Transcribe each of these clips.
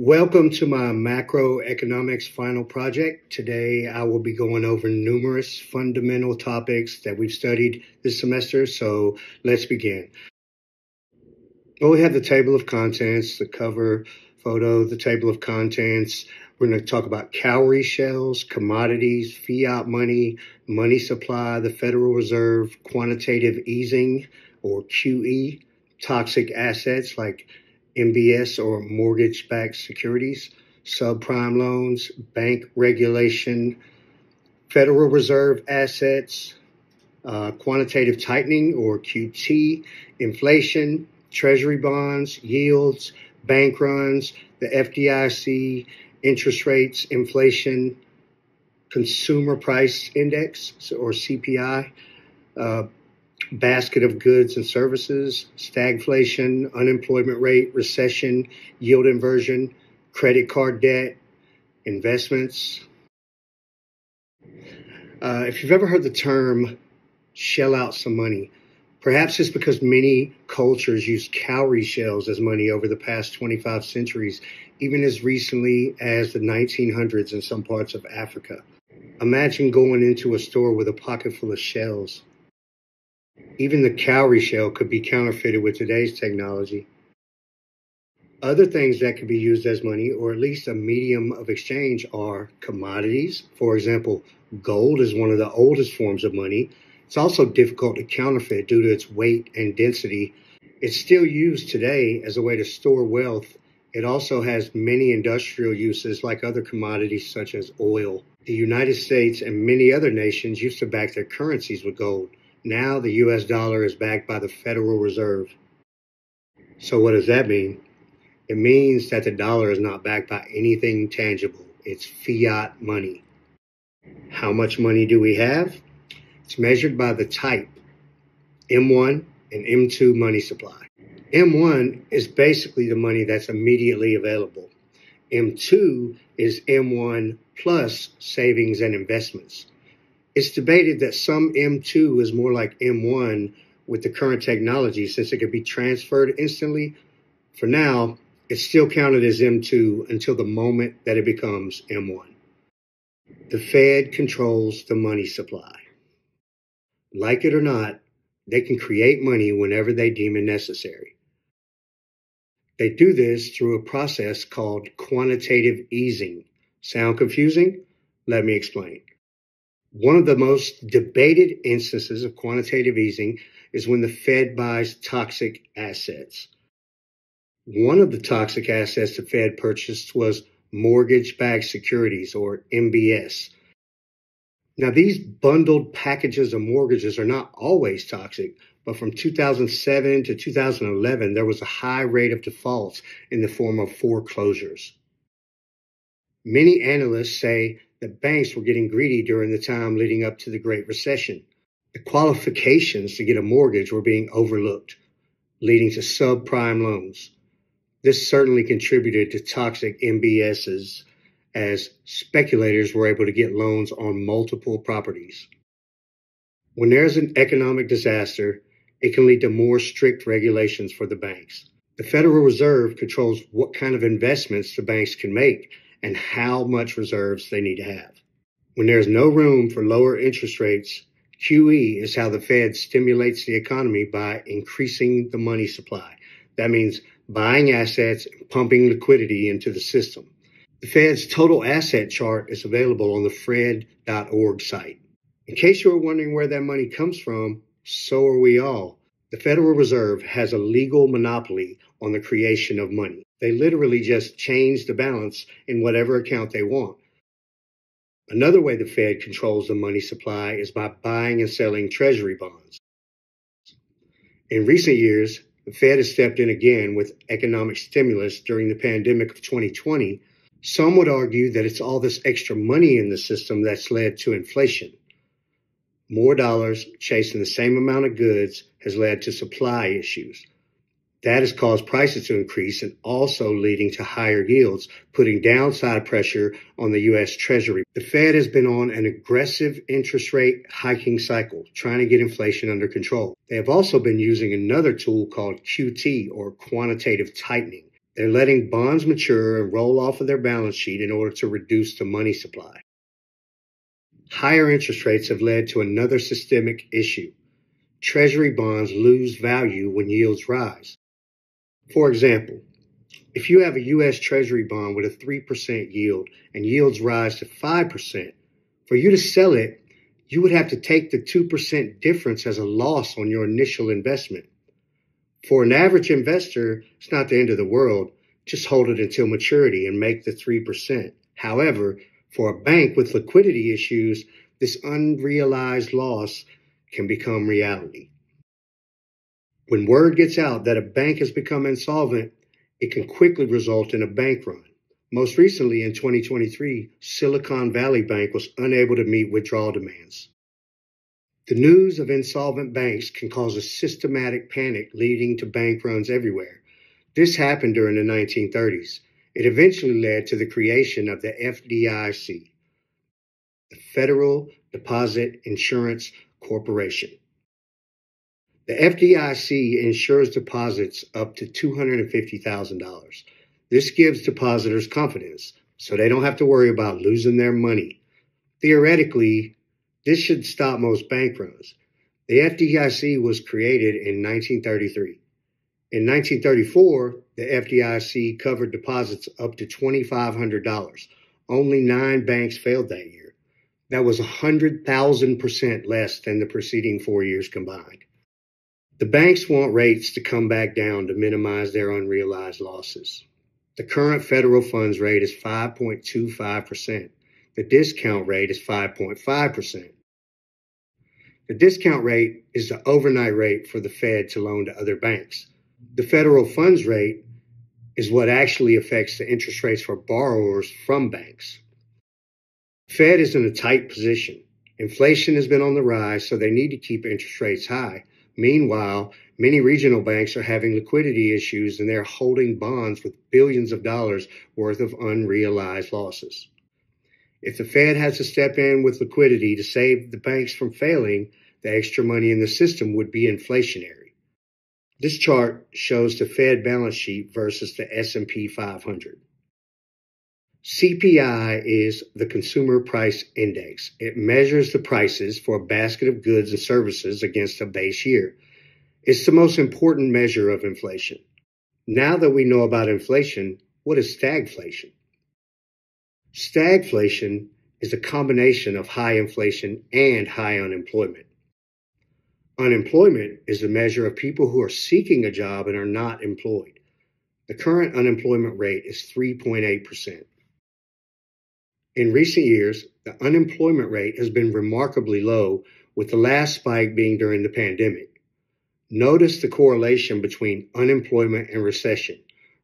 Welcome to my macroeconomics final project. Today I will be going over numerous fundamental topics that we've studied this semester, so let's begin. Well, we have the table of contents, the cover photo, the table of contents. We're going to talk about cowrie shells, commodities, fiat money, money supply, the Federal Reserve, quantitative easing or QE, toxic assets like MBS or mortgage-backed securities, subprime loans, bank regulation, Federal Reserve assets, quantitative tightening or QT, inflation, treasury bonds, yields, bank runs, the FDIC, interest rates, inflation, consumer price index or CPI, basket of goods and services, stagflation, unemployment rate, recession, yield inversion, credit card debt, investments. If you've ever heard the term shell out some money, perhaps it's because many cultures use cowrie shells as money over the past 25 centuries, even as recently as the 1900s in some parts of Africa. Imagine going into a store with a pocket full of shells. Even the cowrie shell could be counterfeited with today's technology. Other things that could be used as money, or at least a medium of exchange, are commodities. For example, gold is one of the oldest forms of money. It's also difficult to counterfeit due to its weight and density. It's still used today as a way to store wealth. It also has many industrial uses like other commodities such as oil. The United States and many other nations used to back their currencies with gold. Now the US dollar is backed by the Federal Reserve. So what does that mean? It means that the dollar is not backed by anything tangible. It's fiat money. How much money do we have? It's measured by the type, M1 and M2 money supply. M1 is basically the money that's immediately available. M2 is M1 plus savings and investments. It's debated that some M2 is more like M1 with the current technology since it could be transferred instantly. For now, it's still counted as M2 until the moment that it becomes M1. The Fed controls the money supply. Like it or not, they can create money whenever they deem it necessary. They do this through a process called quantitative easing. Sound confusing? Let me explain. One of the most debated instances of quantitative easing is when the Fed buys toxic assets. One of the toxic assets the Fed purchased was mortgage-backed securities, or MBS. Now, these bundled packages of mortgages are not always toxic, but from 2007 to 2011, there was a high rate of defaults in the form of foreclosures. Many analysts say that banks were getting greedy during the time leading up to the Great Recession. The qualifications to get a mortgage were being overlooked, leading to subprime loans. This certainly contributed to toxic MBSs as speculators were able to get loans on multiple properties. When there's an economic disaster, it can lead to more strict regulations for the banks. The Federal Reserve controls what kind of investments the banks can make and how much reserves they need to have. When there's no room for lower interest rates, QE is how the Fed stimulates the economy by increasing the money supply. That means buying assets and pumping liquidity into the system. The Fed's total asset chart is available on the fed.org site. In case you were wondering where that money comes from, so are we all. The Federal Reserve has a legal monopoly on the creation of money. They literally just change the balance in whatever account they want. Another way the Fed controls the money supply is by buying and selling treasury bonds. In recent years, the Fed has stepped in again with economic stimulus during the pandemic of 2020. Some would argue that it's all this extra money in the system that's led to inflation. More dollars chasing the same amount of goods has led to supply issues. That has caused prices to increase and also leading to higher yields, putting downside pressure on the U.S. Treasury. The Fed has been on an aggressive interest rate hiking cycle, trying to get inflation under control. They have also been using another tool called QT, or quantitative tightening. They're letting bonds mature and roll off of their balance sheet in order to reduce the money supply. Higher interest rates have led to another systemic issue. Treasury bonds lose value when yields rise. For example, if you have a U.S. Treasury bond with a 3% yield and yields rise to 5%, for you to sell it, you would have to take the 2% difference as a loss on your initial investment. For an average investor, it's not the end of the world. Just hold it until maturity and make the 3%. However, for a bank with liquidity issues, this unrealized loss can become reality. When word gets out that a bank has become insolvent, it can quickly result in a bank run. Most recently, in 2023, Silicon Valley Bank was unable to meet withdrawal demands. The news of insolvent banks can cause a systematic panic leading to bank runs everywhere. This happened during the 1930s. It eventually led to the creation of the FDIC, the Federal Deposit Insurance Corporation. The FDIC insures deposits up to $250,000. This gives depositors confidence, so they don't have to worry about losing their money. Theoretically, this should stop most bank runs. The FDIC was created in 1933. In 1934, the FDIC covered deposits up to $2,500. Only 9 banks failed that year. That was 100,000% less than the preceding 4 years combined. The banks want rates to come back down to minimize their unrealized losses. The current federal funds rate is 5.25%. The discount rate is 5.5%. The discount rate is the overnight rate for the Fed to loan to other banks. The federal funds rate is what actually affects the interest rates for borrowers from banks. The Fed is in a tight position. Inflation has been on the rise, so they need to keep interest rates high. Meanwhile, many regional banks are having liquidity issues and they're holding bonds with billions of dollars worth of unrealized losses. If the Fed has to step in with liquidity to save the banks from failing, the extra money in the system would be inflationary. This chart shows the Fed balance sheet versus the S&P 500. CPI is the Consumer Price Index. It measures the prices for a basket of goods and services against a base year. It's the most important measure of inflation. Now that we know about inflation, what is stagflation? Stagflation is a combination of high inflation and high unemployment. Unemployment is the measure of people who are seeking a job and are not employed. The current unemployment rate is 3.8%. In recent years, the unemployment rate has been remarkably low, with the last spike being during the pandemic. Notice the correlation between unemployment and recession.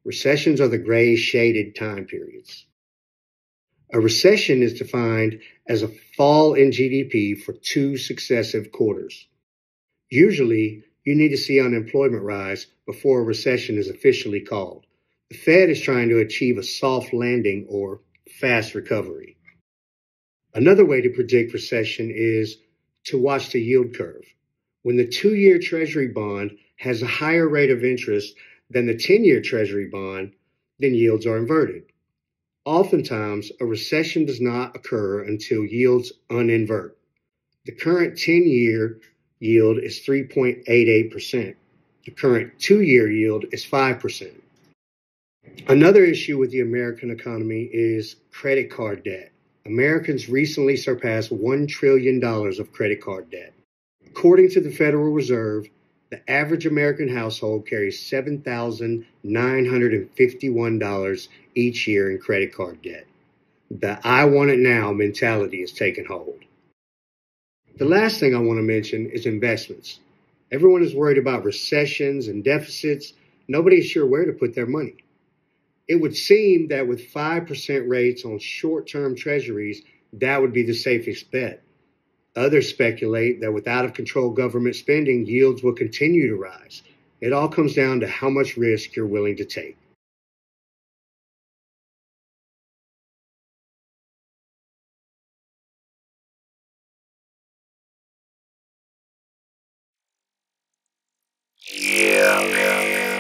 Recessions are the gray shaded time periods. A recession is defined as a fall in GDP for 2 successive quarters. Usually, you need to see unemployment rise before a recession is officially called. The Fed is trying to achieve a soft landing or fast recovery. Another way to predict recession is to watch the yield curve. When the 2-year Treasury bond has a higher rate of interest than the 10-year Treasury bond, then yields are inverted. Oftentimes, a recession does not occur until yields uninvert. The current 10-year yield is 3.88%. The current 2-year yield is 5%. Another issue with the American economy is credit card debt. Americans recently surpassed $1 trillion of credit card debt. According to the Federal Reserve, the average American household carries $7,951 each year in credit card debt. The I want it now mentality is taking hold. The last thing I want to mention is investments. Everyone is worried about recessions and deficits. Nobody is sure where to put their money. It would seem that with 5% rates on short-term treasuries, that would be the safest bet. Others speculate that with out-of-control government spending, yields will continue to rise. It all comes down to how much risk you're willing to take. Yeah.